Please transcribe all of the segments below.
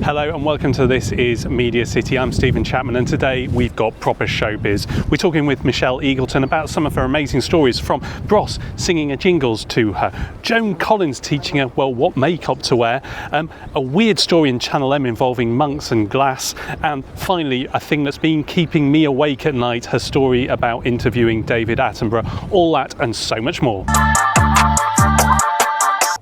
Hello and welcome to This is MediaCity. I'm Stephen Chapman and today we've got proper showbiz. We're talking with Michelle Eagleton about some of her amazing stories, from Bros singing her jingles to her Joan Collins teaching her, well, what makeup to wear, a weird story in Channel M involving monks and glass, and finally a thing that's been keeping me awake at night, her story about interviewing David Attenborough. All that and so much more.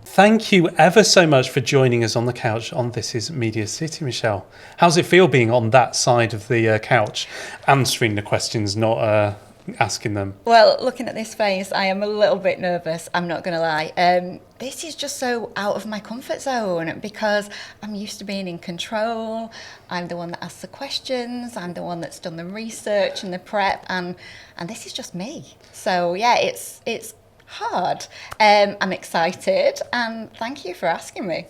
Thank you ever so much for joining us on the couch on This is MediaCity, Michelle. How's it feel being on that side of the couch, answering the questions, not asking them? Well, looking at this face, I am a little bit nervous, I'm not going to lie. This is just so out of my comfort zone because I'm used to being in control. I'm the one that asks the questions, I'm the one that's done the research and the prep, and this is just me. So yeah, it's hard. I'm excited and thank you for asking me.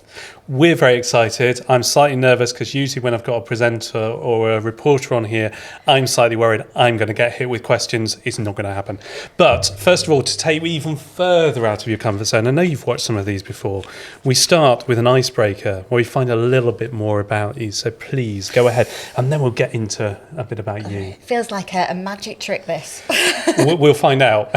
We're very excited. I'm slightly nervous because usually when I've got a presenter or a reporter on here, I'm slightly worried I'm going to get hit with questions. It's not going to happen. But first of all, to take you even further out of your comfort zone, I know you've watched some of these before, we start with an icebreaker where we find a little bit more about you. So please go ahead and then we'll get into a bit about you. It feels like a magic trick, this. We'll find out.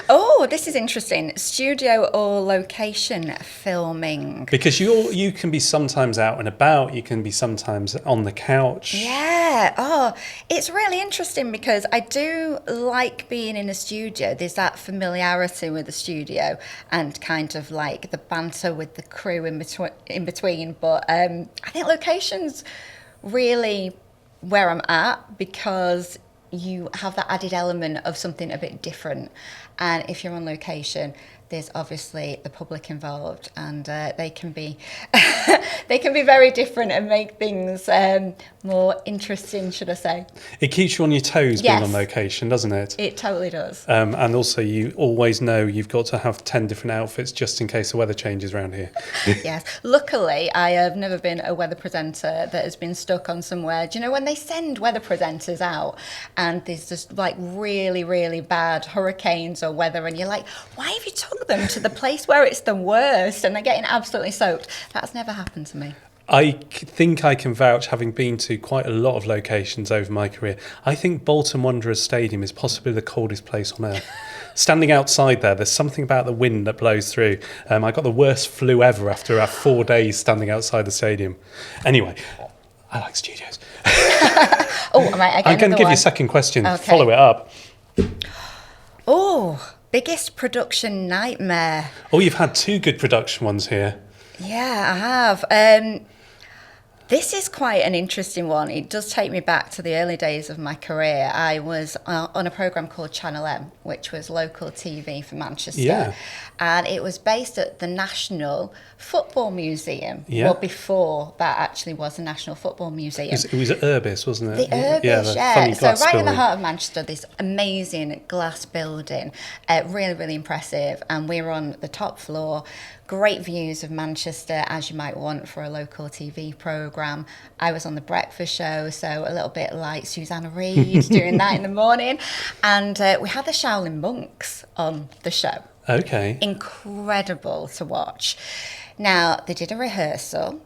Oh, this is interesting. Studio or location filming? Because you can be sometimes out and about, you can be sometimes on the couch. Yeah. Oh, it's really interesting because I do like being in a studio. There's that familiarity with the studio and kind of like the banter with the crew in between. But I think location's really where I'm at because you have that added element of something a bit different. And if you're on location, there's obviously the public involved, and they can be they can be very different and make things more interesting, should I say. It keeps you on your toes Yes. being on location, doesn't it? It totally does. And also you always know you've got to have 10 different outfits just in case the weather changes around here. Yes. Luckily, I have never been a weather presenter that has been stuck on somewhere. Do you know when they send weather presenters out and there's just like really, really bad hurricanes or weather and you're like, why have you took them to the place where it's the worst and they're getting absolutely soaked? That's never happened to me. I think I can vouch, having been to quite a lot of locations over my career. I think Bolton Wanderers Stadium is possibly the coldest place on earth. Standing outside there's something about the wind that blows through. I got the worst flu ever after 4 days standing outside the stadium. Anyway, I like studios. Oh, right, I'm going to give you a second question. Okay. Follow it up. Oh, biggest production nightmare. Oh, you've had 2 good production ones here. Yeah, I have. This is quite an interesting one. It does take me back to the early days of my career. I was on a programme called Channel M, which was local TV for Manchester. Yeah. And it was based at the National Football Museum. Yeah. Well, before that actually was the National Football Museum. It was at Urbis, wasn't it? The Urbis, the funny So glass right in the building. heart of Manchester, this amazing glass building, really, really impressive. And we were on the top floor, great views of Manchester, as you might want for a local TV programme. I was on the breakfast show, so a little bit like Susanna Reid doing that in the morning. And we had the Shaolin monks on the show. Okay. Incredible to watch. Now, they did a rehearsal.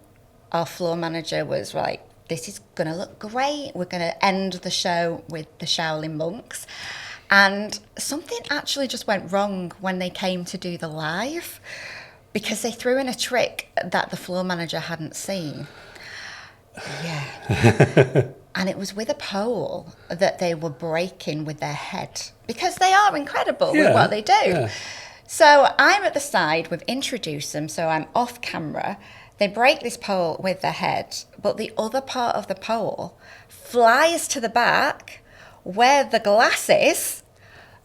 Our floor manager was like, this is going to look great. We're going to end the show with the Shaolin monks. And something actually just went wrong when they came to do the live because they threw in a trick that the floor manager hadn't seen. Yeah. And it was with a pole that they were breaking with their head because they are incredible with what they do. Yeah. So I'm at the side, we've introduced them, so I'm off camera. They break this pole with their head, but the other part of the pole flies to the back where the glass is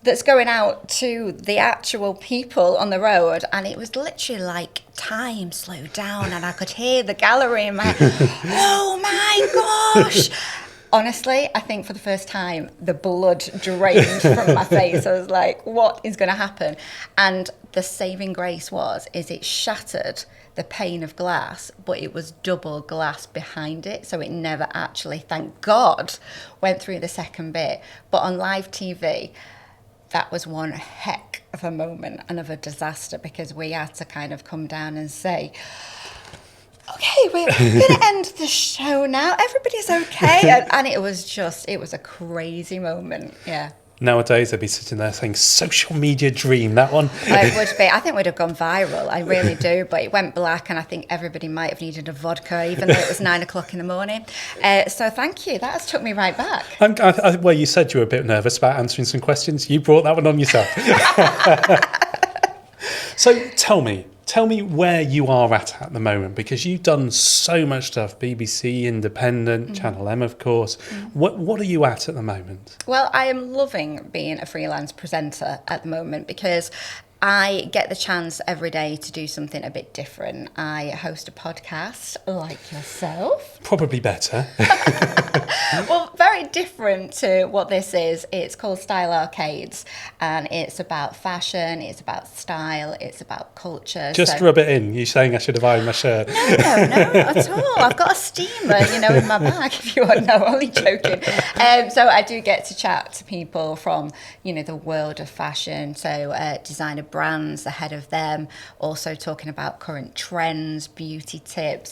that's going out to the actual people on the road. And it was literally like time slowed down and I could hear the gallery in my head. Oh my gosh. Honestly, I think for the first time, the blood drained from my face. I was like, what is going to happen? And the saving grace is it shattered the pane of glass, but it was double glass behind it. So it never actually, thank God, went through the second bit. But on live TV, that was one heck of a moment and of a disaster because we had to kind of come down and say, okay, we're going to end the show now. Everybody's okay. And it was a crazy moment. Yeah. Nowadays, they'd be sitting there saying, social media dream, that one. It would be. I think we'd have gone viral. I really do. But it went black, and I think everybody might have needed a vodka, even though it was 9 o'clock in the morning. So thank you. That has took me right back. Well, you said you were a bit nervous about answering some questions. You brought that one on yourself. So tell me where you are at the moment, because you've done so much stuff, BBC, Independent, Channel M, of course. What are you at the moment? Well, I am loving being a freelance presenter at the moment because I get the chance every day to do something a bit different. I host a podcast like yourself. Probably better. Well, very different to what this is. It's called Style Arcades, and it's about fashion, it's about style, it's about culture. Just rub it in. You're saying I should have ironed my shirt. No, not at all. I've got a steamer, in my bag, if you want to know. Only joking. So I do get to chat to people from, the world of fashion. So designer brands, the head of them, also talking about current trends, beauty tips.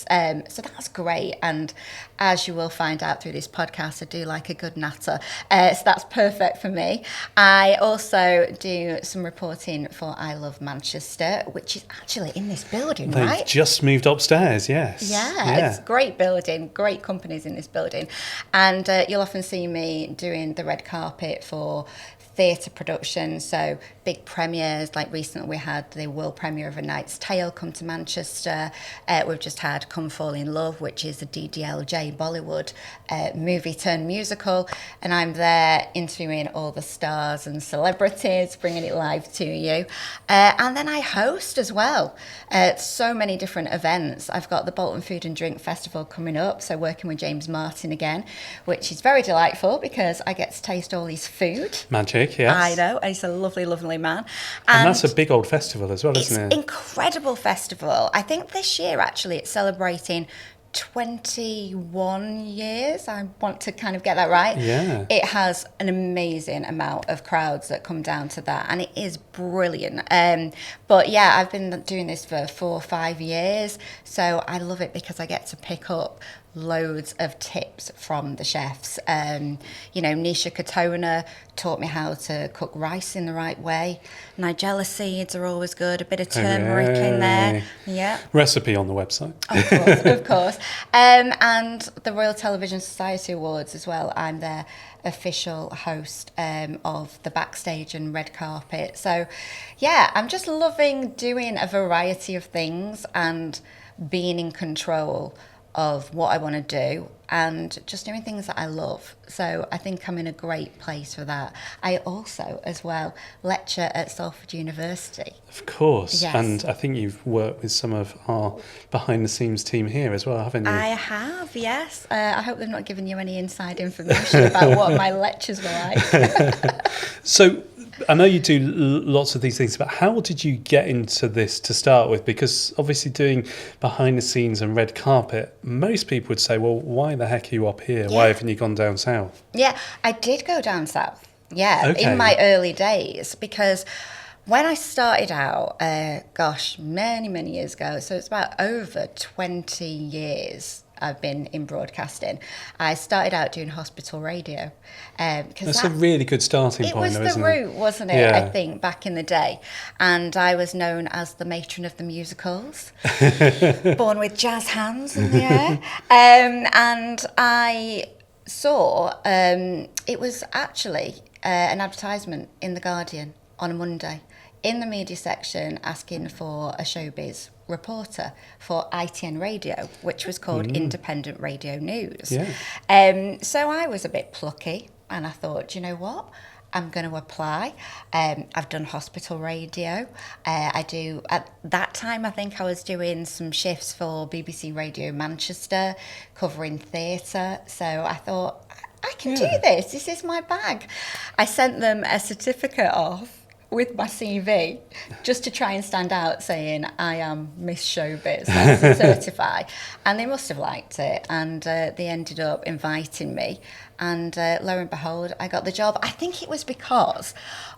So that's great. And as you will find out through this podcast, I do like a good natter. So that's perfect for me. I also do some reporting for I Love Manchester, which is actually in this building, right? They've just moved upstairs, yes. Yeah, it's a great building, great companies in this building. And you'll often see me doing the red carpet for theatre productions, so big premieres. Like recently we had the world premiere of A Knight's Tale come to Manchester. We've just had Come Fall in Love, which is a DDLJ Bollywood movie turned musical, and I'm there interviewing all the stars and celebrities, bringing it live to you. And then I host as well so many different events. I've got the Bolton Food and Drink Festival coming up, so working with James Martin again, which is very delightful because I get to taste all his food. Magic. Yes. I know, he's a lovely, lovely man. And that's a big old festival as well, isn't it? It's an incredible festival. I think this year, actually, it's celebrating 21 years. I want to kind of get that right. Yeah. It has an amazing amount of crowds that come down to that, and it is brilliant. But yeah, I've been doing this for 4 or 5 years, so I love it because I get to pick up loads of tips from the chefs. Nisha Katona taught me how to cook rice in the right way. Nigella seeds are always good. A bit of turmeric in there. Yeah. Recipe on the website. Of course. And the Royal Television Society Awards as well. I'm their official host of the backstage and red carpet. So, yeah, I'm just loving doing a variety of things and being in control of what I want to do and just doing things that I love. So I think I'm in a great place for that. I also, as well, lecture at Salford University. Of course. Yes. And I think you've worked with some of our behind-the-scenes team here as well, haven't you? I have, yes. I hope they've not given you any inside information about what my lectures were like. So I know you do lots of these things, but how did you get into this to start with? Because obviously doing behind the scenes and red carpet, most people would say, well, why the heck are you up here? Yeah. Why haven't you gone down south? Yeah, I did go down south. Yeah, okay. In my early days, because when I started out, many, many years ago, so it's about over 20 years I've been in broadcasting. I started out doing hospital radio. That's a really good starting point, isn't it? It was the route, wasn't it, yeah. I think, back in the day. And I was known as the matron of the musicals, born with jazz hands in the air. And I saw, it was actually an advertisement in The Guardian on a Monday in the media section asking for a showbiz reporter for ITN Radio, which was called Independent Radio News. Yeah. So I was a bit plucky and I thought, you know what? I'm going to apply. I've done hospital radio. At that time, I think I was doing some shifts for BBC Radio Manchester, covering theatre. So I thought, I can do this. This is my bag. I sent them a certificate off with my CV, just to try and stand out, saying I am Miss Showbiz, that's to certify. And they must have liked it, and they ended up inviting me. And lo and behold, I got the job. I think it was because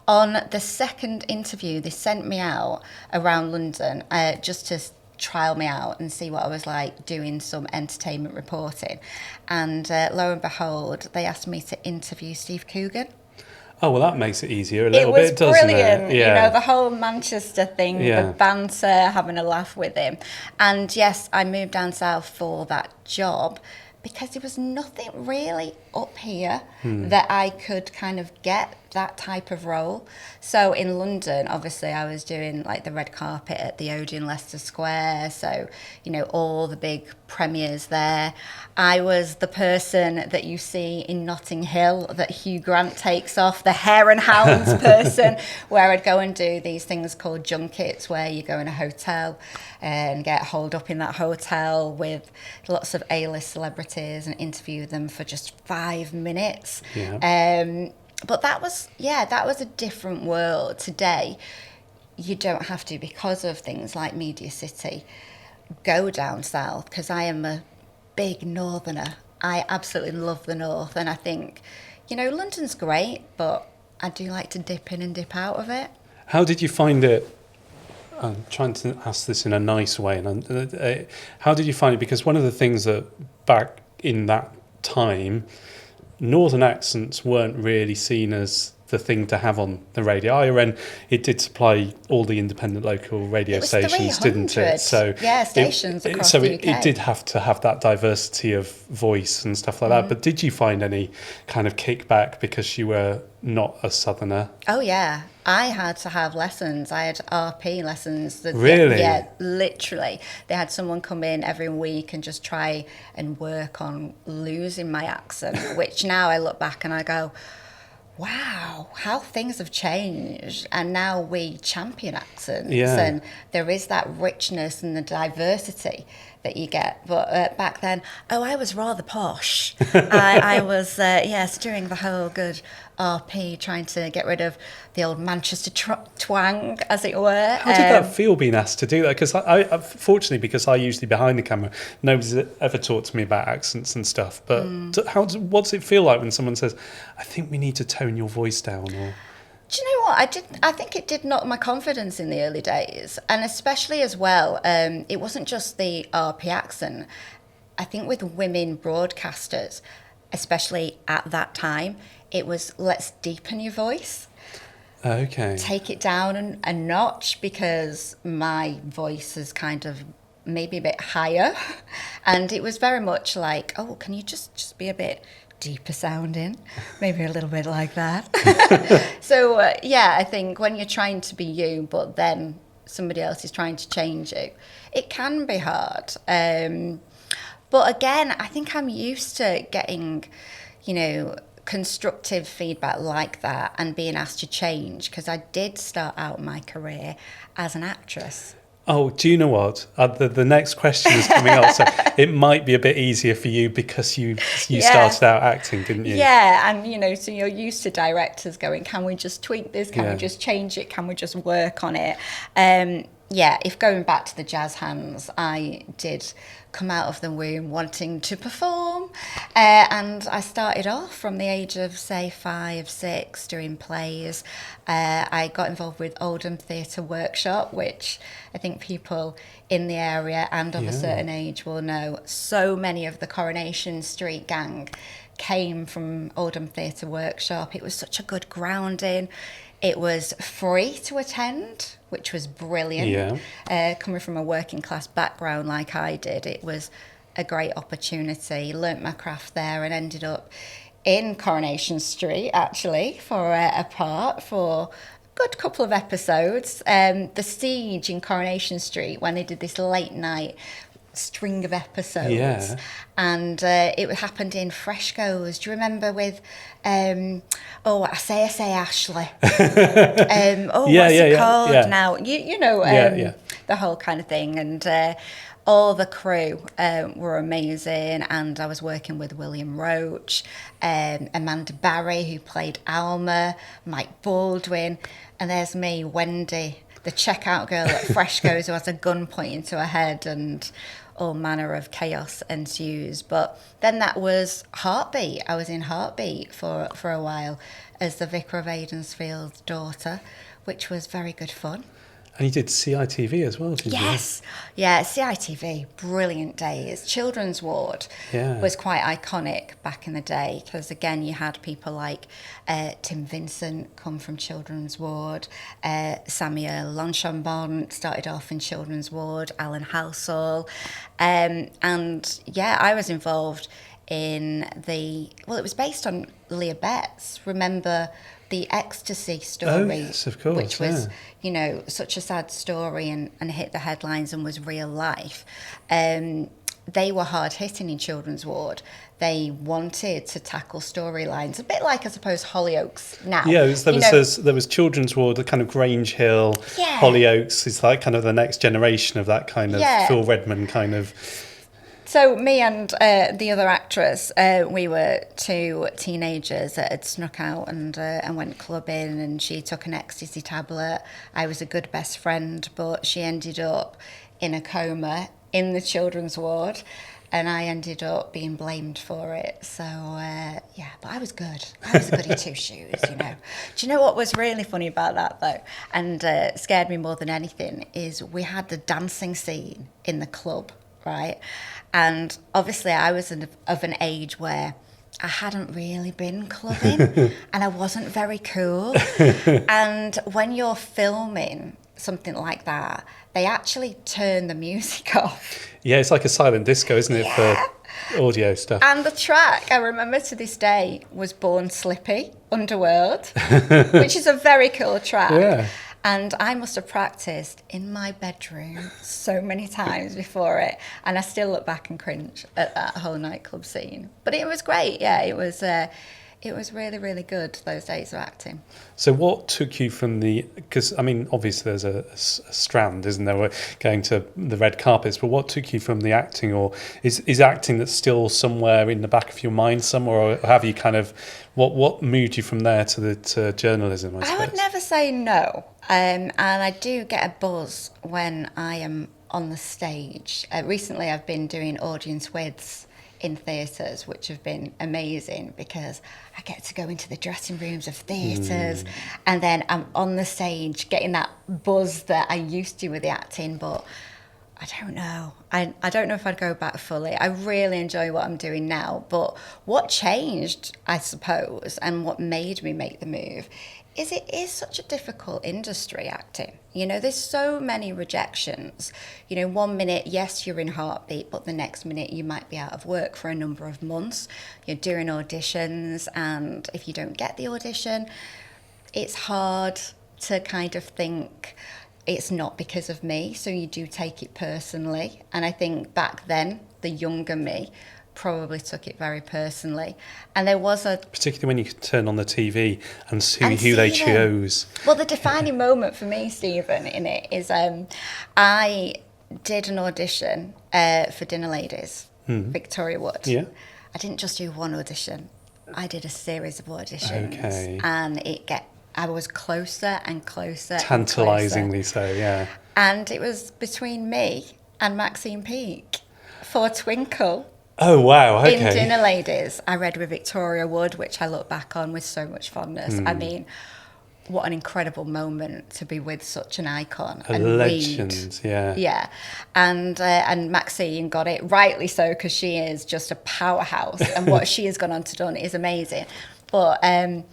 on the second interview, they sent me out around London just to trial me out and see what I was like doing some entertainment reporting. And lo and behold, they asked me to interview Steve Coogan. Oh, well, that makes it easier a little bit, doesn't It was brilliant. it? You know, the whole Manchester thing, the banter, having a laugh with him. And yes, I moved down south for that job because there was nothing really up here that I could kind of get that type of role. So in London, obviously, I was doing like the red carpet at the Odeon, Leicester Square. So, you know, all the big premieres there. I was the person that you see in Notting Hill that Hugh Grant takes off, the Hare and Hounds person, where I'd go and do these things called junkets, where you go in a hotel and get holed up in that hotel with lots of A-list celebrities and interview them for just 5 minutes. But that was a different world. Today, you don't have to, because of things like MediaCity, go down south, because I am a big northerner. I absolutely love the north, and I think, you know, London's great, but I do like to dip in and dip out of it. How did you find it? I'm trying to ask this in a nice way. And how did you find it? Because one of the things that back in that time, northern accents weren't really seen as the thing to have on the radio. IRN, it did supply all the independent local radio stations, didn't it? So stations across the UK. It did have to have that diversity of voice and stuff like that. But did you find any kind of kickback because you were not a southerner? Oh yeah, I had to have lessons. I had RP lessons. Really? Yeah, literally. They had someone come in every week and just try and work on losing my accent, which now I look back and I go, wow, how things have changed. And now we champion accents. And there is that richness and the diversity that you get. But back then, I was rather posh. I was, doing the whole good RP, trying to get rid of the old Manchester twang, as it were. How did that feel, being asked to do that? Because I fortunately, because I usually behind the camera, nobody's ever talked to me about accents and stuff. But what's it feel like when someone says, I think we need to tone your voice down? Or... Do you know what? I think it did knock my confidence in the early days. And especially as well, it wasn't just the RP accent. I think with women broadcasters, especially at that time, it was, let's deepen your voice. Okay. Take it down a notch, because my voice is kind of maybe a bit higher. And it was very much like, oh, can you just be a bit deeper sounding? Maybe a little bit like that. So, I think when you're trying to be you, but then somebody else is trying to change you, it can be hard. But again, I think I'm used to getting, you know, constructive feedback like that and being asked to change, because I did start out my career as an actress. Oh, do you know what? The next question is coming up, so it might be a bit easier for you because you started out acting, didn't you? Yeah, and you know, so you're used to directors going, can we just tweak this? Can we just change it? Can we just work on it? If going back to the jazz hands, I did come out of the womb wanting to perform, and I started off from the age of, say, 5, 6, doing plays. I got involved with Oldham Theatre Workshop, which I think people in the area and of a certain age will know. So many of the Coronation Street gang came from Oldham Theatre Workshop. It was such a good grounding. It was free to attend, which was brilliant. Coming from a working class background like I did, it was a great opportunity. Learnt my craft there and ended up in Coronation Street, actually, for a part for a good couple of episodes. The Siege in Coronation Street, when they did this late night string of episodes, and it happened in Frescoes. Do you remember with I say Ashley? What's it called now? You know, the whole kind of thing. And all the crew were amazing, and I was working with William Roach, Amanda Barry, who played Alma, Mike Baldwin, and there's me, Wendy, the checkout girl at Frescoes, who has a gun pointing to her head, and all manner of chaos ensues. But then that was Heartbeat. I was in Heartbeat for a while as the Vicar of Aidensfield's daughter, which was very good fun. And you did CITV as well, didn't you? Yes, yeah, CITV, brilliant days. Children's Ward was quite iconic back in the day because, again, you had people like Tim Vincent come from Children's Ward, Samuel Lonchambon started off in Children's Ward, Alan Halsall, and yeah, I was involved in it was based on Leah Betts. Remember the Ecstasy story? Oh, yes, of course. Which was, such a sad story and hit the headlines and was real life. They were hard hitting in Children's Ward. They wanted to tackle storylines, a bit like, I suppose, Hollyoaks now. Yeah, there was Children's Ward, the kind of Grange Hill, Hollyoaks is like kind of the next generation of that kind of Phil Redmond kind of. So me and the other actress, we were two teenagers that had snuck out and went clubbing, and she took an ecstasy tablet. I was a good best friend, but she ended up in a coma in the Children's Ward, and I ended up being blamed for it. So, but I was good. I was a goody two-shoes, Do you know what was really funny about that, though, and scared me more than anything, is we had the dancing scene in the club, right? And obviously I was of an age where I hadn't really been clubbing and I wasn't very cool. And when you're filming something like that, they actually turn the music off. Yeah, it's like a silent disco, isn't it, for audio stuff? And the track, I remember to this day, was Born Slippy, Underworld, which is a very cool track. Yeah. And I must have practiced in my bedroom so many times before it. And I still look back and cringe at that whole nightclub scene. But it was great, yeah. It was really, really good, those days of acting. So what took you from because, I mean, obviously there's a strand, isn't there? We're going to the red carpets, but what took you from the acting, or is acting that's still somewhere in the back of your mind somewhere, or have you kind of, what moved you from there to journalism, I suppose? I would never say no. And I do get a buzz when I am on the stage. Recently I've been doing audience widths in theatres, which have been amazing because I get to go into the dressing rooms of theatres and then I'm on the stage getting that buzz that I used to with the acting, but I don't know. I don't know if I'd go back fully. I really enjoy what I'm doing now, but what changed, I suppose, and what made me make the move is it is such a difficult industry, acting. There's so many rejections. 1 minute, yes, you're in Heartbeat, but the next minute you might be out of work for a number of months. You're doing auditions, and if you don't get the audition, it's hard to kind of think it's not because of me, so you do take it personally. And I think back then, the younger me probably took it very personally. And there was particularly when you could turn on the TV and see who they chose. Well, the defining moment for me, Stephen, in it is I did an audition for Dinner Ladies, Victoria Wood. Yeah. I didn't just do one audition. I did a series of auditions. Okay. And I was closer and closer. Tantalisingly so, yeah. And it was between me and Maxine Peake for Twinkle. Oh, wow, okay. In Dinner Ladies, I read with Victoria Wood, which I look back on with so much fondness. I mean, what an incredible moment to be with such an icon. A legend, yeah. Yeah. And Maxine got it, rightly so, because she is just a powerhouse. And what she has gone on to do is amazing. But I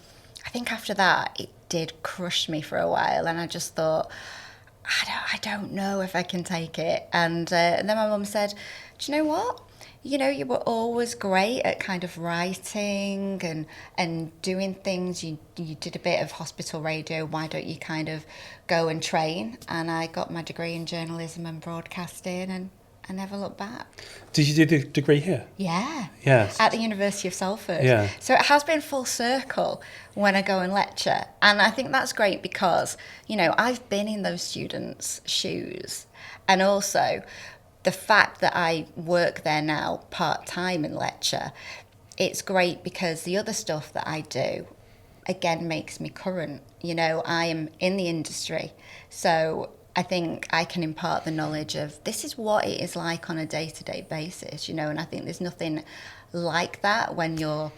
think after that, it did crush me for a while. And I just thought, I don't know if I can take it. And then my mum said, do you know what? You were always great at kind of writing and doing things. You did a bit of hospital radio. Why don't you kind of go and train? And I got my degree in journalism and broadcasting, and I never looked back. Did you do the degree here? Yeah. Yes. At the University of Salford. Yeah. So it has been full circle when I go and lecture. And I think that's great because, I've been in those students' shoes. And also, the fact that I work there now part-time and lecture, it's great because the other stuff that I do, again, makes me current. I am in the industry, so I think I can impart the knowledge of this is what it is like on a day-to-day basis, and I think there's nothing like that when you're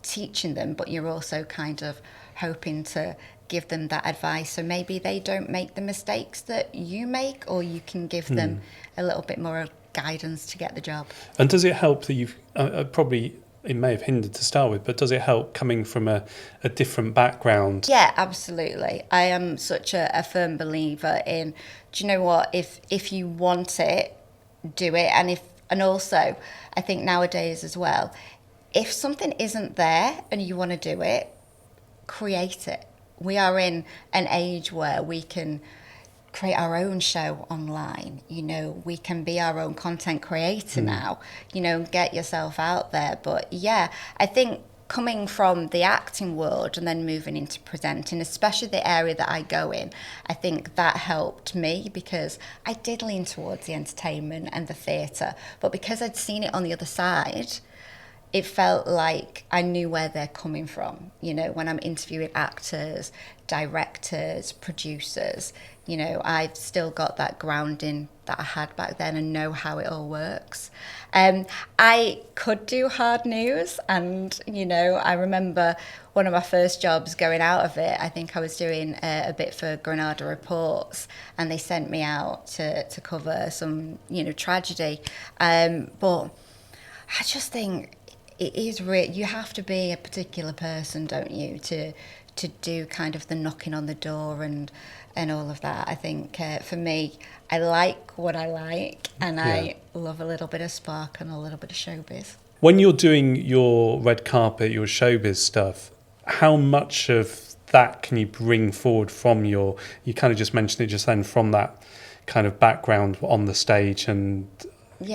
teaching them, but you're also kind of hoping to give them that advice so maybe they don't make the mistakes that you make, or you can give them a little bit more guidance to get the job. And does it help that you've probably, it may have hindered to start with, but does it help coming from a different background? Yeah, absolutely. I am such a firm believer in, do you know what, if you want it, do it. And also I think nowadays as well, if something isn't there and you want to do it, create it. We are in an age where we can create our own show online. We can be our own content creator now, get yourself out there. But yeah, I think coming from the acting world and then moving into presenting, especially the area that I go in, I think that helped me because I did lean towards the entertainment and the theatre, but because I'd seen it on the other side, it felt like I knew where they're coming from. When I'm interviewing actors, directors, producers, I've still got that grounding that I had back then and know how it all works. I could do hard news, and, I remember one of my first jobs going out of it, I think I was doing a bit for Granada Reports, and they sent me out to cover some, tragedy. But I just think it is you have to be a particular person, don't you, to do kind of the knocking on the door and all of that. I think for me, I like what I like, and I love a little bit of spark and a little bit of showbiz. When you're doing your red carpet, your showbiz stuff, how much of that can you bring forward from you kind of just mentioned it just then, from that kind of background on the stage? And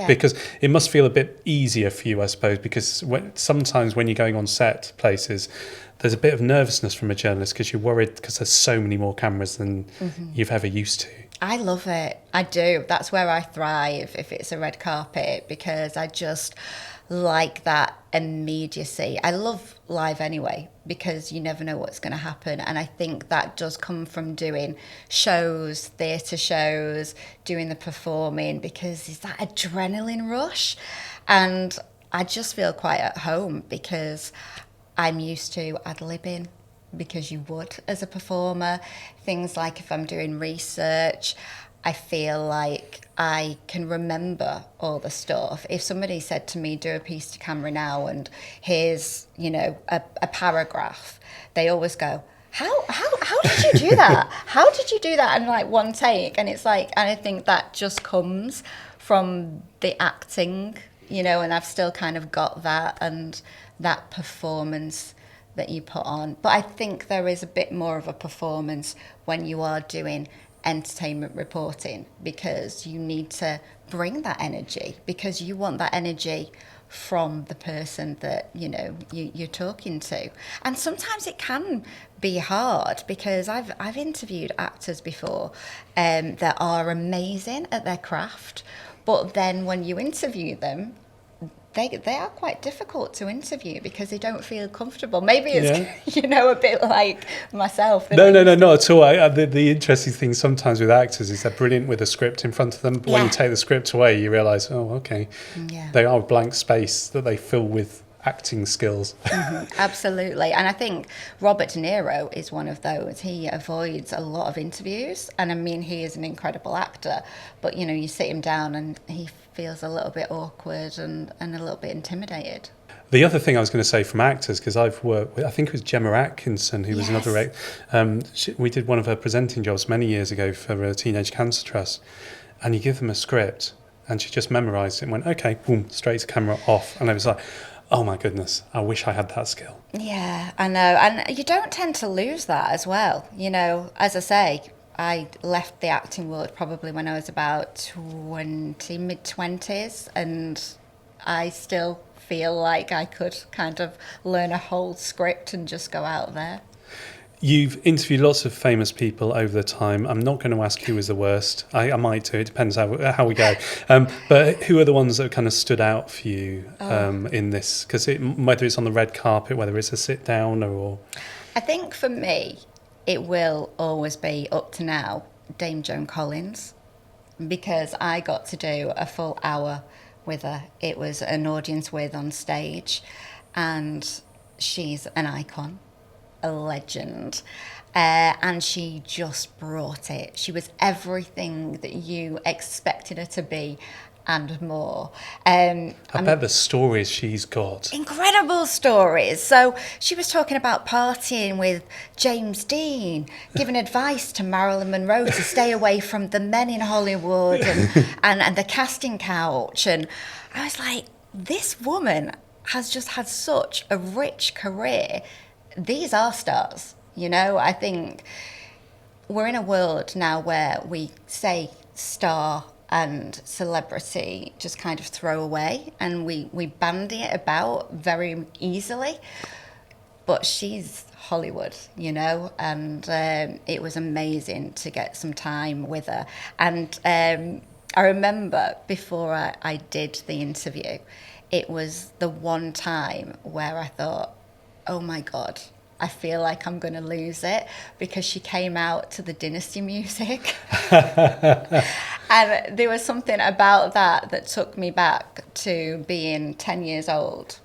because it must feel a bit easier for you, I suppose, because sometimes when you're going on set places, there's a bit of nervousness from a journalist because you're worried because there's so many more cameras than you've ever used to. I love it. I do. That's where I thrive if it's a red carpet, because I just like that immediacy. I love live anyway, because you never know what's going to happen. And I think that does come from doing shows, theatre shows, doing the performing, because it's that adrenaline rush. And I just feel quite at home because I'm used to ad-libbing, because you would as a performer. Things like if I'm doing research, I feel like I can remember all the stuff. If somebody said to me, do a piece to camera now and here's, a paragraph, they always go, how did you do that? How did you do that in like one take? And it's like, and I think that just comes from the acting, and I've still kind of got that and that performance that you put on. But I think there is a bit more of a performance when you are doing entertainment reporting, because you need to bring that energy, because you want that energy from the person that you're talking to. And sometimes it can be hard, because I've interviewed actors before that are amazing at their craft, but then when you interview them, they are quite difficult to interview because they don't feel comfortable. Maybe it's a bit like myself. No, not at all. The interesting thing sometimes with actors is they're brilliant with a script in front of them, but when you take the script away, you realise, oh, okay, they are a blank space that they fill with acting skills. Absolutely. And I think Robert De Niro is one of those. He avoids a lot of interviews, and I mean, he is an incredible actor, but you sit him down and he feels a little bit awkward and a little bit intimidated. The other thing I was going to say from actors, because I've worked with, I think it was Gemma Atkinson, who was another, we did one of her presenting jobs many years ago for a Teenage Cancer Trust, and you give them a script and she just memorised it and went, okay, boom, straight to camera, off. And I was like, oh my goodness, I wish I had that skill. Yeah, I know. And you don't tend to lose that as well. As I say, I left the acting world probably when I was about mid-20s, and I still feel like I could kind of learn a whole script and just go out there. You've interviewed lots of famous people over the time. I'm not going to ask who was the worst. I might do. It depends how we go. But who are the ones that kind of stood out for you in this? Because whether it's on the red carpet, whether it's a sit down or... I think for me, it will always be, up to now, Dame Joan Collins, because I got to do a full hour with her. It was an audience with on stage, and she's an icon. a legend. And she just brought it. She was everything that you expected her to be and more. I bet the stories she's got. Incredible stories. So she was talking about partying with James Dean, giving advice to Marilyn Monroe to stay away from the men in Hollywood and the casting couch. And I was like, this woman has just had such a rich career. These are stars. You know, I think we're in a world now where we say star and celebrity just kind of throw away, and we bandy it about very easily. But she's Hollywood, you know, and it was amazing to get some time with her. And I remember before I did the interview, it was the one time where I thought, oh my God, I feel like I'm going to lose it, because she came out to the Dynasty music. And there was something about that took me back to being 10 years old,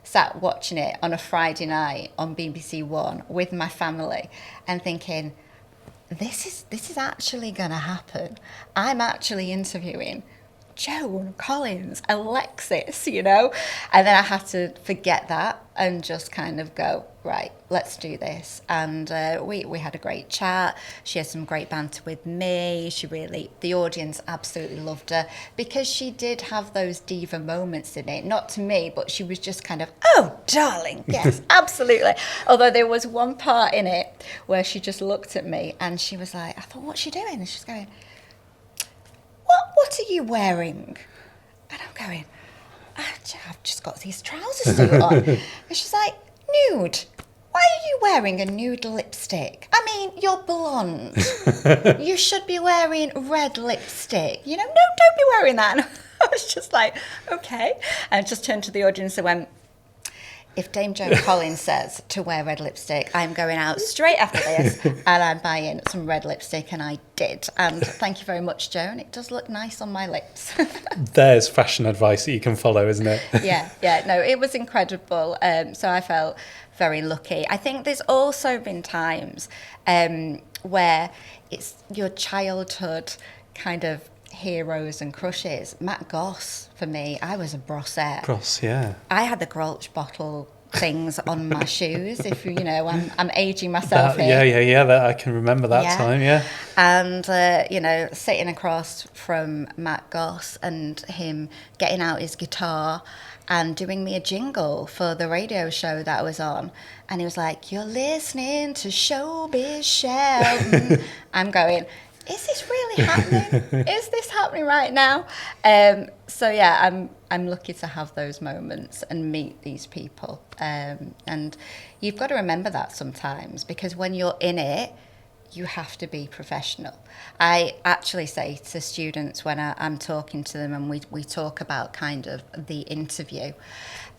sat watching it on a Friday night on BBC One with my family and thinking, this is actually going to happen. I'm actually interviewing Joan Collins, Alexis, you know? And then I had to forget that and just kind of go, right, let's do this. And we had a great chat. She had some great banter with me. The audience absolutely loved her, because she did have those diva moments in it. Not to me, but she was just kind of, oh, darling, yes, absolutely. Although there was one part in it where she just looked at me and she was like, I thought, what's she doing? And she's going, what are you wearing? And I'm going, I've just got these trousers suit on. And she's like, nude. Why are you wearing a nude lipstick? I mean, you're blonde. You should be wearing red lipstick. You know, no, don't be wearing that. And I was just like, okay. And I just turned to the audience and went, if Dame Joan Collins says to wear red lipstick, I'm going out straight after this and I'm buying some red lipstick, and I did. And thank you very much, Joan. It does look nice on my lips. There's fashion advice that you can follow, isn't it? Yeah, no, it was incredible. So I felt very lucky. I think there's also been times where it's your childhood kind of heroes and crushes. Matt Goss, for me, I was a brossette. Cross, yeah. I had the Grolsch bottle things on my shoes. If you know, I'm aging myself here. Yeah. That I can remember that time. Yeah. And you know, sitting across from Matt Goss and him getting out his guitar and doing me a jingle for the radio show that I was on, and he was like, "You're listening to Showbiz Shelton." I'm going, is this really happening? Is this happening right now? So yeah, I'm lucky to have those moments and meet these people. And you've got to remember that sometimes, because when you're in it, you have to be professional. I actually say to students when I'm talking to them and we talk about kind of the interview,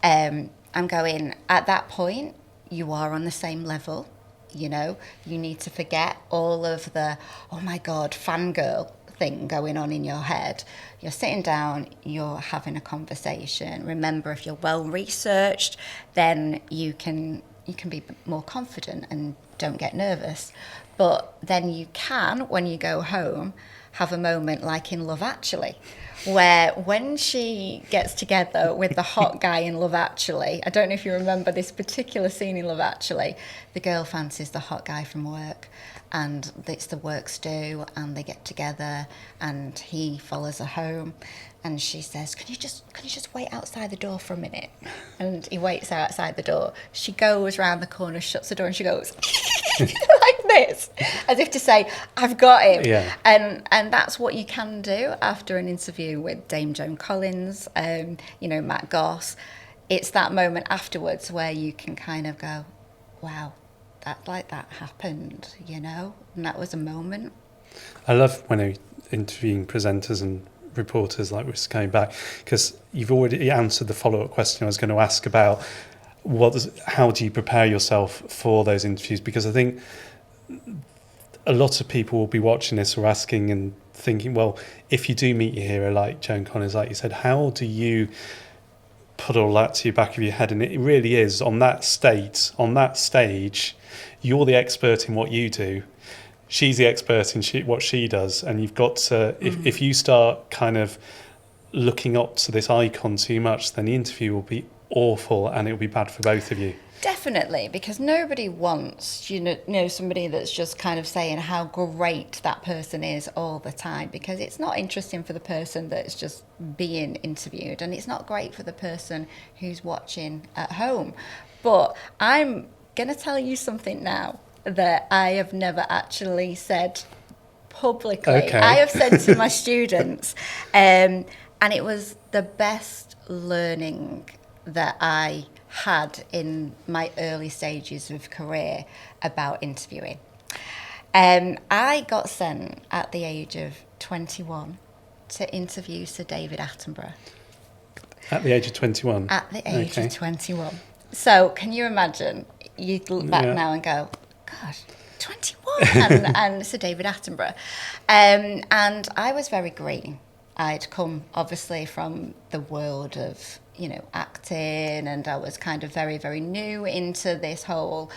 I'm going, at that point, you are on the same level. You know, you need to forget all of the, oh my God, fangirl thing going on in your head. You're sitting down, you're having a conversation. Remember, if you're well researched, then you can be more confident and don't get nervous. But then you can, when you go home, have a moment like in Love Actually, where when she gets together with the hot guy in Love Actually, I don't know if you remember this particular scene in Love Actually, the girl fancies the hot guy from work, and it's the work's due, and they get together, and he follows her home, and she says, can you just wait outside the door for a minute? And he waits outside the door. She goes round the corner, shuts the door, and she goes like this, as if to say, I've got him. Yeah. And that's what you can do after an interview with Dame Joan Collins, you know, Matt Goss. It's that moment afterwards where you can kind of go, wow, that happened, you know, and that was a moment. I love when I'm interviewing presenters and reporters like we're going back, because you've already answered the follow-up question I was going to ask about how do you prepare yourself for those interviews, because I think a lot of people will be watching this or asking and thinking, well, if you do meet your hero like Joan Collins, like you said, how do you put all that to your back of your head, and it really is on that stage, you're the expert in what you do. She's the expert in what she does, and you've got to. If you start kind of looking up to this icon too much, then the interview will be awful, and it'll be bad for both of you. Definitely, because nobody wants, somebody that's just kind of saying how great that person is all the time, because it's not interesting for the person that's just being interviewed, and it's not great for the person who's watching at home. But I'm going to tell you something now that I have never actually said publicly. Okay. I have said to my students, and it was the best learning that I had in my early stages of career about interviewing. I got sent at the age of 21 to interview Sir David Attenborough. At the age of 21? At the age of 21. So can you imagine, you look back now and go, gosh, 21 and Sir David Attenborough. And I was very green. I'd come obviously from the world of acting, and I was kind of very, very new into this whole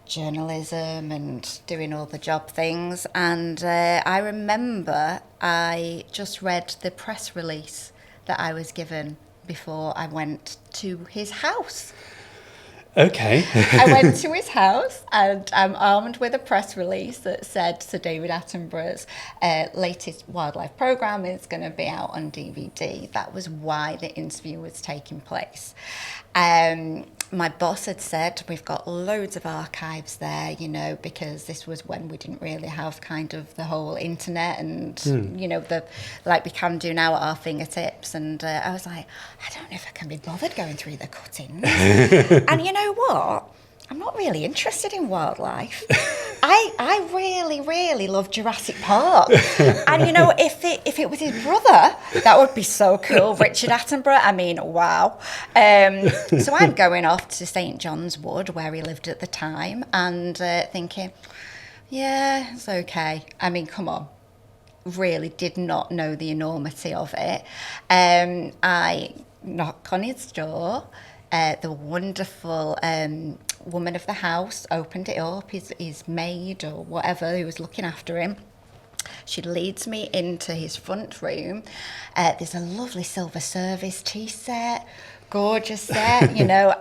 journalism and doing all the job things. And I remember I just read the press release that I was given before I went to his house. Okay. I went to his house, and I'm armed with a press release that said Sir David Attenborough's latest wildlife programme is going to be out on DVD. That was why the interview was taking place. My boss had said, we've got loads of archives there, because this was when we didn't really have kind of the whole internet and, like we can do now at our fingertips. And I was like, I don't know if I can be bothered going through the cuttings. And you know what? I'm not really interested in wildlife. I really, really love Jurassic Park. And if it was his brother, that would be so cool. Richard Attenborough, I mean, wow. So I'm going off to St. John's Wood, where he lived at the time, and thinking, yeah, it's okay. I mean, come on. Really did not know the enormity of it. I knock on his door. The wonderful woman of the house opened it up, his maid or whatever who was looking after him. She leads me into his front room. There's a lovely silver service tea set, gorgeous set,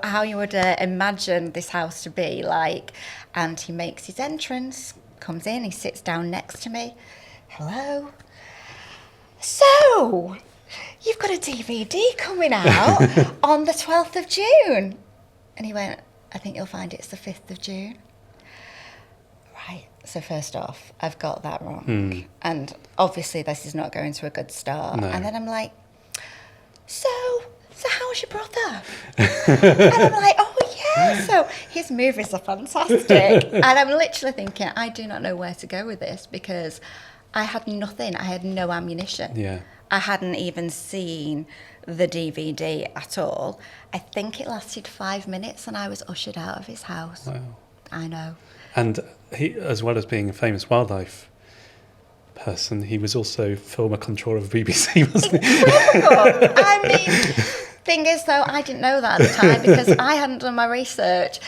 how you would imagine this house to be like. And he makes his entrance, comes in, he sits down next to me. Hello. So, you've got a DVD coming out on the 12th of June. And he went, I think you'll find it's the 5th of June. Right. So first off, I've got that wrong. And obviously this is not going to a good start. No. And then I'm like, so how's your brother? And I'm like, oh yeah. So his movies are fantastic. And I'm literally thinking, I do not know where to go with this, because I had nothing. I had no ammunition. Yeah. I hadn't even seen the DVD at all. I think it lasted 5 minutes and I was ushered out of his house. Wow. I know. And he, as well as being a famous wildlife person, he was also former controller of BBC, wasn't he? Incredible! I mean, thing is though, I didn't know that at the time because I hadn't done my research.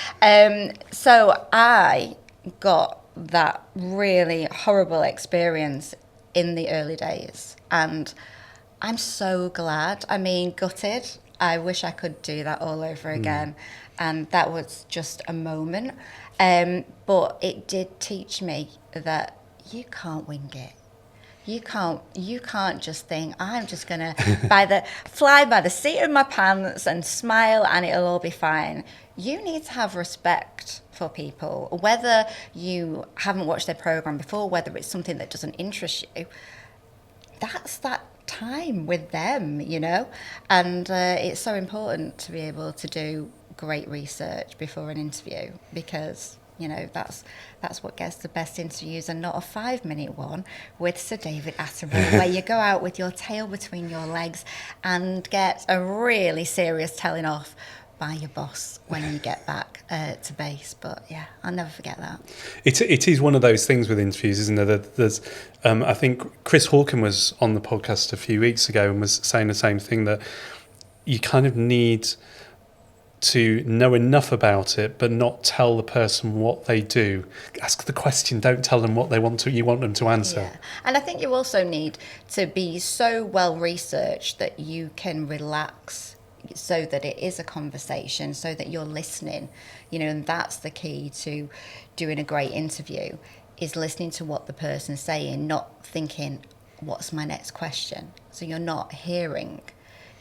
So I got that really horrible experience in the early days, and I'm so glad. I mean, gutted. I wish I could do that all over again. And that was just a moment. But it did teach me that you can't wing it. You can't just think, I'm just going to fly by the seat of my pants and smile and it'll all be fine. You need to have respect for people, whether you haven't watched their programme before, whether it's something that doesn't interest you. That's that time with them, and it's so important to be able to do great research before an interview, because that's what gets the best interviews, and not a 5-minute one with Sir David Attenborough where you go out with your tail between your legs and get a really serious telling off by your boss when you get back to base. But yeah, I'll never forget that. It is one of those things with interviews, isn't it? That there's, I think Chris Hawken was on the podcast a few weeks ago and was saying the same thing, that you kind of need to know enough about it, but not tell the person what they do. Ask the question, don't tell them what you want them to answer. Yeah. And I think you also need to be so well researched that you can relax, so that it is a conversation, so that you're listening, and that's the key to doing a great interview, is listening to what the person's saying, not thinking, what's my next question? So you're not hearing,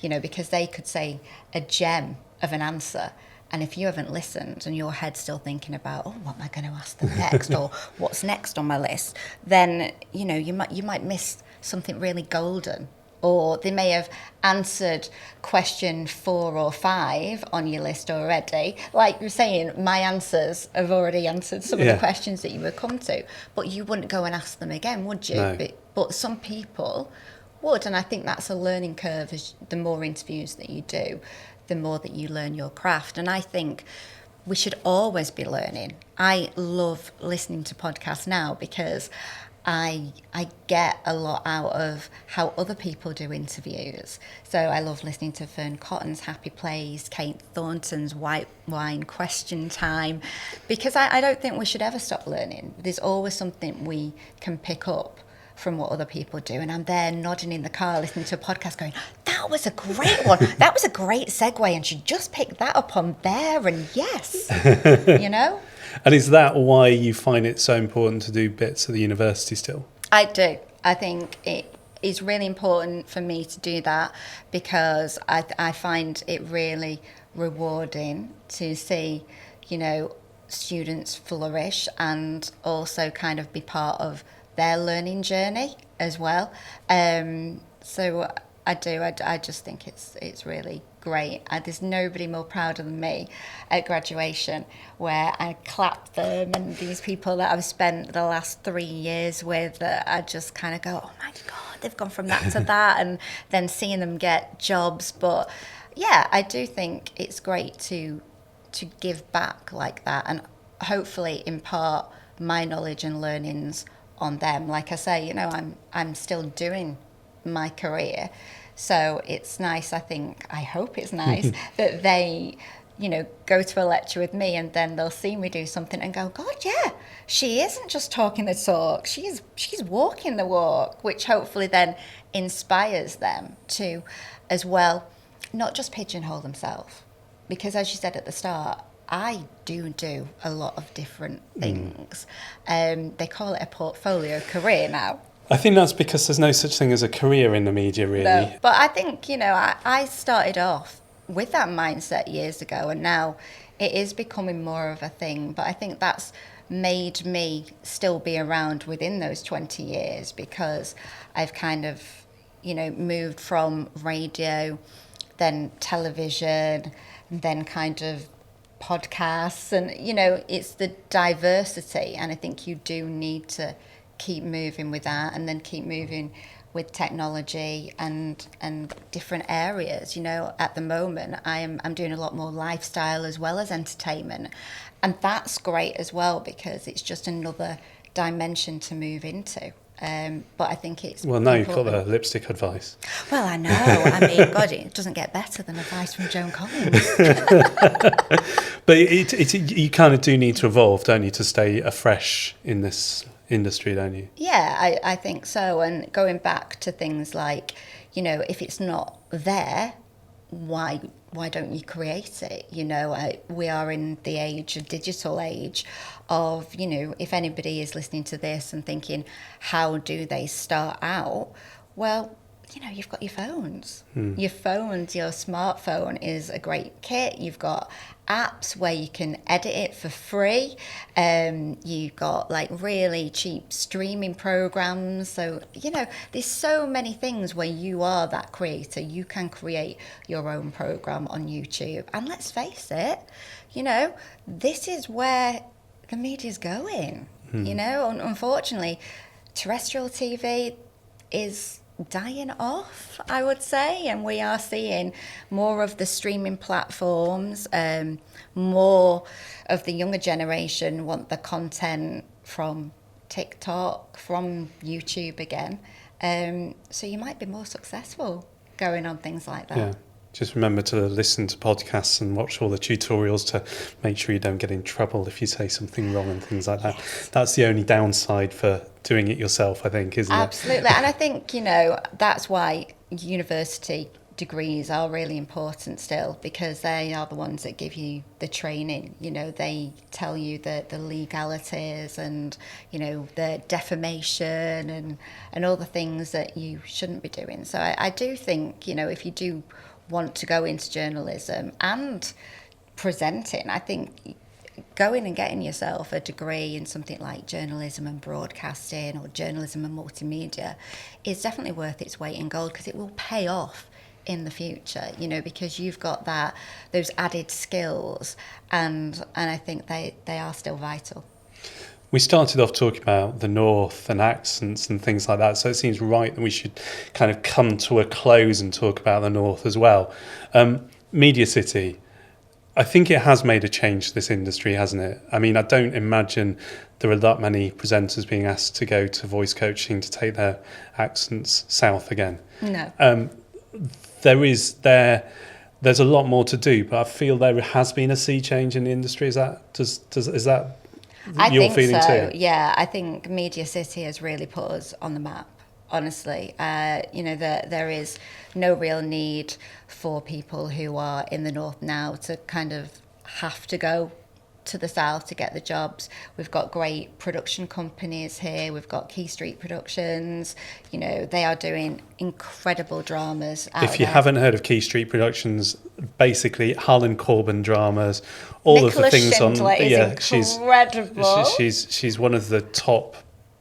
because they could say a gem of an answer, and if you haven't listened and your head's still thinking about, what am I going to ask them next, or what's next on my list, then you might miss something really golden. Or they may have answered question 4 or 5 on your list already. Like you're saying, my answers have already answered some of the questions that you would come to, but you wouldn't go and ask them again, would you? No. But some people would, and I think that's a learning curve. As the more interviews that you do, the more that you learn your craft. And I think we should always be learning. I love listening to podcasts now because I get a lot out of how other people do interviews. So I love listening to Fern Cotton's Happy Place, Kate Thornton's White Wine Question Time, because I don't think we should ever stop learning. There's always something we can pick up from what other people do, and I'm there nodding in the car listening to a podcast going, that was a great one, that was a great segue, and she just picked that up on there, and yes. And is that why you find it so important to do bits at the university still? I do. I think it is really important for me to do that, because I find it really rewarding to see students flourish and also kind of be part of their learning journey as well. So I do. I just think it's really great. There's nobody more prouder than me at graduation, where I clap them, and these people that I've spent the last 3 years with, I just kind of go, oh my God, they've gone from that to that, and then seeing them get jobs. But yeah, I do think it's great to give back like that, and hopefully impart my knowledge and learnings on them. Like I say, I'm still doing my career, so it's nice. I hope it's nice that they go to a lecture with me, and then they'll see me do something and go, God, yeah, she isn't just talking the talk, she's walking the walk, which hopefully then inspires them to as well, not just pigeonhole themselves, because as you said at the start, I do a lot of different things. They call it a portfolio career now. I think that's because there's no such thing as a career in the media, really. No, but I think, I started off with that mindset years ago, and now it is becoming more of a thing. But I think that's made me still be around within those 20 years, because I've kind of, moved from radio, then television, and then kind of podcasts, and it's the diversity, and I think you do need to keep moving with that, and then keep moving with technology and different areas. At the moment I'm doing a lot more lifestyle as well as entertainment, and that's great as well, because it's just another dimension to move into. But I think it's well, now you've got the lipstick advice. Well, I know. I mean, God, it doesn't get better than advice from Joan Collins. But you kind of do need to evolve, don't you, to stay afresh in this industry, don't you? Yeah, I think so. And going back to things like, if it's not there, why don't you create it? We are in the age, a digital age of, if anybody is listening to this and thinking, how do they start out? Well, you've got your phones. Your phones, your smartphone is a great kit. You've got apps where you can edit it for free. You've got like really cheap streaming programs. So, there's so many things where you are that creator. You can create your own program on YouTube. And let's face it, this is where the media's going. Unfortunately, terrestrial TV is dying off, I would say, and we are seeing more of the streaming platforms. More of the younger generation want the content from TikTok, from YouTube again. So you might be more successful going on things like that. Yeah. Just remember to listen to podcasts and watch all the tutorials to make sure you don't get in trouble if you say something wrong and things like that. Yes. That's the only downside for doing it yourself, I think, isn't it? Absolutely. And I think, you know, that's why university degrees are really important still, because they are the ones that give you the training. You know, they tell you the legalities and, you know, the defamation and all the things that you shouldn't be doing. So I do think, you know, if you do want to go into journalism and presenting, I think going and getting yourself a degree in something like journalism and broadcasting or journalism and multimedia is definitely worth its weight in gold, because it will pay off in the future, you know, because you've got those added skills, and I think they are still vital. We started off talking about the North and accents and things like that, so it seems right that we should kind of come to a close and talk about the North as well. MediaCity, I think it has made a change to this industry, hasn't it? I mean, I don't imagine there are that many presenters being asked to go to voice coaching to take their accents south again. No. There's a lot more to do, but I feel there has been a sea change in the industry. Is that your feeling too? Yeah, I think MediaCity has really put us on the map, honestly. You know, there is no real need for people who are in the North now to kind of have to go to the South to get the jobs. We've got great production companies here. We've got Key Street Productions. You know, they are doing incredible dramas out If you there. haven't heard of Key Street Productions, basically Harlan Coben dramas, all Nicholas of the things Schindler on. is incredible. She's one of the top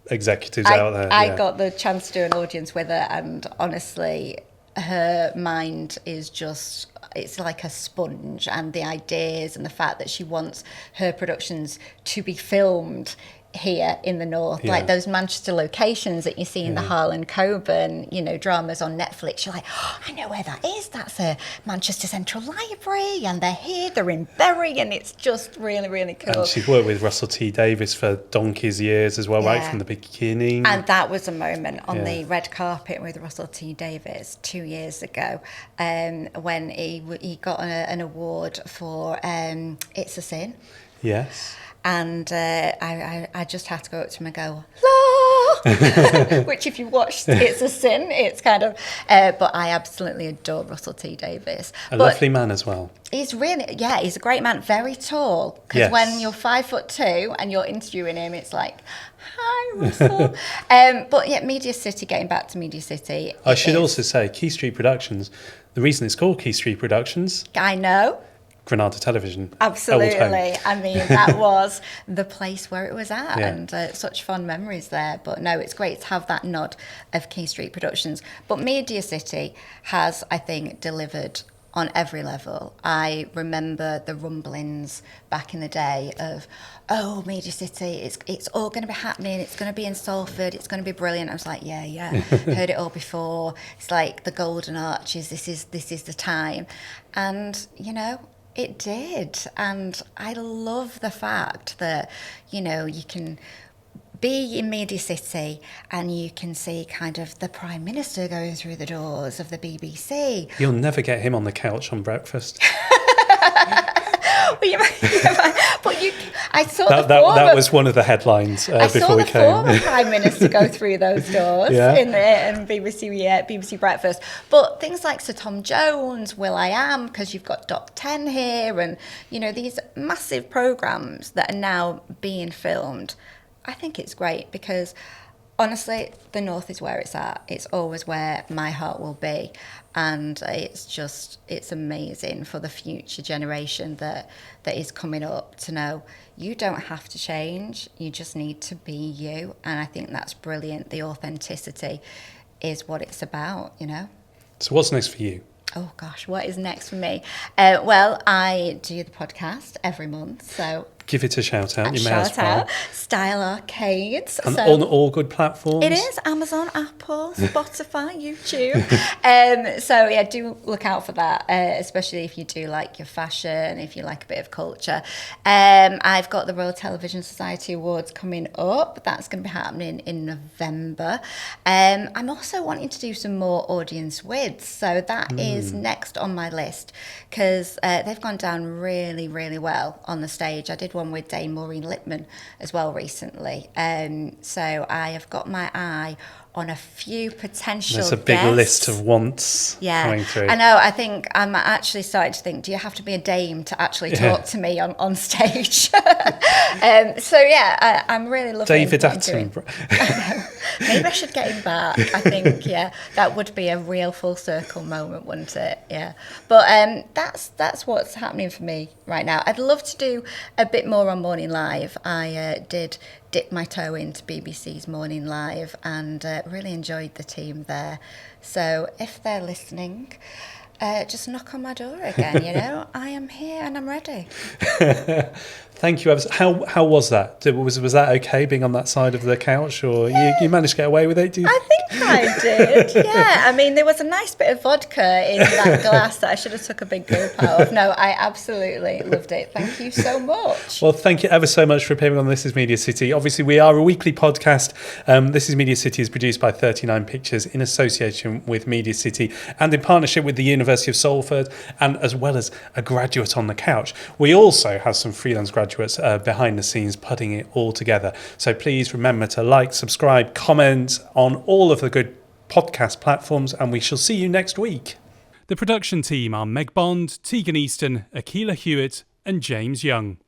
executives out there. I got the chance to do an audience with her, and honestly, her mind is just, it's like a sponge, and the ideas and the fact that she wants her productions to be filmed here in the North, like those Manchester locations that you see in the Harlan Coben, you know, dramas on Netflix. You're like, oh, I know where that is. That's a Manchester Central Library, and they're here, they're in Bury, and it's just really, really cool. And she's worked with Russell T Davies for donkey's years as well, right Yeah. from the beginning. And that was a moment on the red carpet with Russell T Davies 2 years ago, when he got an award for It's a Sin. Yes. And I just had to go up to him and go, la! Which if you watched It's a Sin, it's kind of... but I absolutely adore Russell T Davies. A lovely man as well. He's really... Yeah, he's a great man. Very tall. Because Yes. when you're 5'2" and you're interviewing him, it's like, hi, Russell. But yeah, MediaCity, getting back to MediaCity... I should also say, Key Street Productions, the reason it's called Key Street Productions... I know. Granada Television. Absolutely. Old home. I mean, that was the place where it was at, Yeah. and such fond memories there. But no, it's great to have that nod of Key Street Productions. But MediaCity has, I think, delivered on every level. I remember the rumblings back in the day of, oh, MediaCity, it's all going to be happening. It's going to be in Salford. It's going to be brilliant. I was like, yeah, heard it all before. It's like the Golden Arches. This is the time, and you know. It did, and I love the fact that, you know, you can be in MediaCity and you can see kind of the Prime Minister going through the doors of the BBC. You'll never get him on the couch on breakfast. I saw that was one of the headlines before we came. I saw the former Prime Minister go through those doors in BBC Breakfast. But things like Sir Tom Jones, Will I Am, because you've got Doc 10 here, and you know these massive programmes that are now being filmed. I think it's great because honestly, the North is where it's at. It's always where my heart will be. And it's amazing for the future generation that is coming up to know you don't have to change. You just need to be you. And I think that's brilliant. The authenticity is what it's about, you know. So what's next for you? Oh gosh, what is next for me? Well, I do the podcast every month, so Give it a shout out. You may Shout as well. out. Style Arcades. And on all good platforms. It is Amazon, Apple, Spotify, YouTube. So yeah, do look out for that, especially if you do like your fashion, if you like a bit of culture. I've got the Royal Television Society Awards coming up. That's going to be happening in November. I'm also wanting to do some more audience wids, so that is next on my list because they've gone down really, really well on the stage. I did one with Dame Maureen Lipman as well recently. So I have got my eye on a few potential There's a big guests. list of wants coming through. I know. I think I'm actually starting to think, do you have to be a dame to actually talk to me on stage? So yeah, I'm really loving David Attenborough. Maybe I should get him back. I think, that would be a real full circle moment, wouldn't it? Yeah. But that's what's happening for me right now. I'd love to do a bit more on Morning Live. I did dip my toe into BBC's Morning Live and really enjoyed the team there. So if they're listening, just knock on my door again, I am here and I'm ready. Thank you. How was that? Was that okay being on that side of the couch, or you managed to get away with it? I think I did. Yeah, I mean, there was a nice bit of vodka in that glass that I should have took a big gulp out of. No, I absolutely loved it. Thank you so much. Well, thank you ever so much for appearing on This Is Media City. Obviously, we are a weekly podcast. This Is Media City is produced by 39 Pictures in association with Media City and in partnership with the University of Salford, and as well as a graduate on the couch. We also have some freelance graduates behind the scenes putting it all together. So please remember to like, subscribe, comment on all of the good podcast platforms, and we shall see you next week. The production team are Meg Bond, Tegan Easton, Akila Hewitt and James Young.